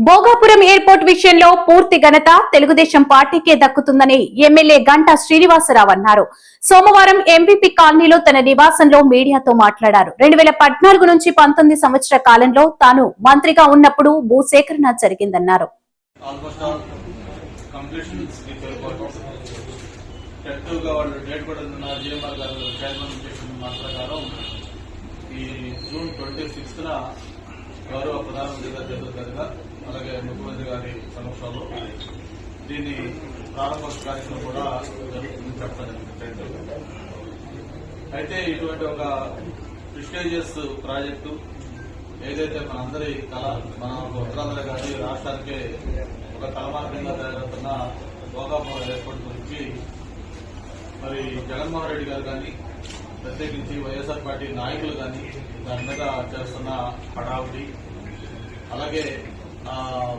Bhogapuram airport విషయంలో పూర్తి ఘనత తెలుగుదేశం పార్టీకే దక్కుతుందని ఎమ్మెల్యే గంటా శ్రీనివాసరావు అన్నారు. సోమవారం ఎంపీపీ కాలనీలో తన నివాసంలో మీడియాతో మాట్లాడారు. 2014 నుంచి 19 సంవత్సర కాలంలో తాను మంత్రిగా ఉన్నప్పుడు భూసేకరణ జరిగిందన్నారు. గౌరవ ప్రధానమంత్రి గారి చేతుల మీదుగా అలాగే ముఖ్యమంత్రి గారి సమక్షంలో దీని ప్రారంభ కార్యక్రమం కూడా జరుగుతుందని చెప్పడం జరిగింది. అయితే ఇటువంటి ఒక ప్రిస్టేజియస్ ప్రాజెక్టు ఏదైతే మనందరి కళ, మన ఉత్తరాంధ్ర కానీ రాష్ట్రానికే ఒక తలమార్గంగా తయారవుతున్న భోగాపురం ఎయిర్పోర్ట్ గురించి మరి జగన్మోహన్ రెడ్డి గారు కానీ ప్రత్యేకించి వైఎస్ఆర్ పార్టీ నాయకులు కానీ దాని మీద చేస్తున్న హడావుడి, అలాగే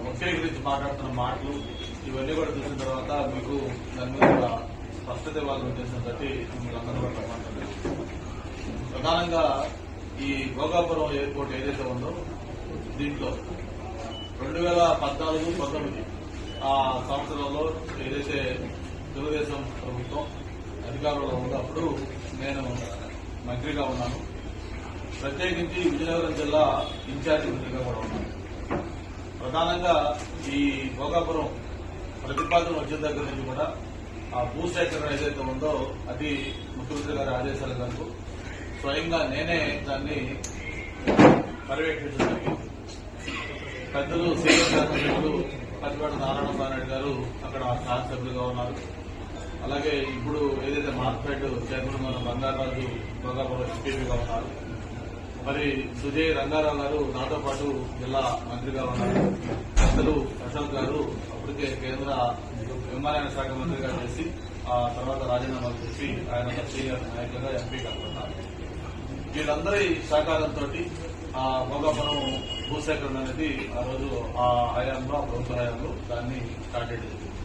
వక్రీకరించి మాట్లాడుతున్న మాటలు, ఇవన్నీ కూడా చూసిన తర్వాత మీకు దాని మీద స్పష్టత ఇవ్వాలని ఉద్దేశం బట్టి మీరందరూ కూడా మాట్లాడారు. ప్రధానంగా ఈ భోగాపురం ఎయిర్పోర్ట్ ఏదైతే ఉందో దీంట్లో 2014-19 ఆ సంవత్సరంలో ఏదైతే తెలుగుదేశం ప్రభుత్వం అధికారంలో ఉందో అప్పుడు నేను మంత్రిగా ఉన్నాను. ప్రత్యేకించి విజయనగరం జిల్లా ఇన్ఛార్జి మంత్రిగా కూడా ఉన్నాను. ప్రధానంగా ఈ భోగాపురం ప్రతిపాదన వచ్చిన దగ్గర నుంచి కూడా ఆ భూసేకరణ ఏదైతే ఉందో అది ముఖ్యమంత్రి గారి ఆదేశాల మేరకు స్వయంగా నేనే దాన్ని పర్యవేక్షించడం జరిగింది. పెద్దలు సీనియర్ శాసనసభ్యులు పచ్చిపాటి నారాయణ నాయుడు గారు అక్కడ శాసనసభ్యులుగా ఉన్నారు. అలాగే ఇప్పుడు ఏదైతే మార్కెట్ చైర్మన్ మన బంగారాజు భోగాపురం ఎంపీగా ఉన్నారు. మరి సుజయ్ రంగారావు గారు నాతో పాటు జిల్లా మంత్రిగా ఉన్నారు. పెద్దలు ప్రశాంత్ గారు అప్పటికే కేంద్ర విమానయాన శాఖ మంత్రిగా చేసి ఆ తర్వాత రాజీనామా చేసి ఆయన సీనియర్ నాయకులుగా ఎంపీగా ఉన్నారు. వీళ్ళందరి సహకారంతో ఆ భోగాపురం భూసేకరణ అనేది ఆ రోజు ఆ హయాంలో, ఆ ప్రభుత్వ హయాంలో దాన్ని స్టార్ట్ చేయడం జరిగింది.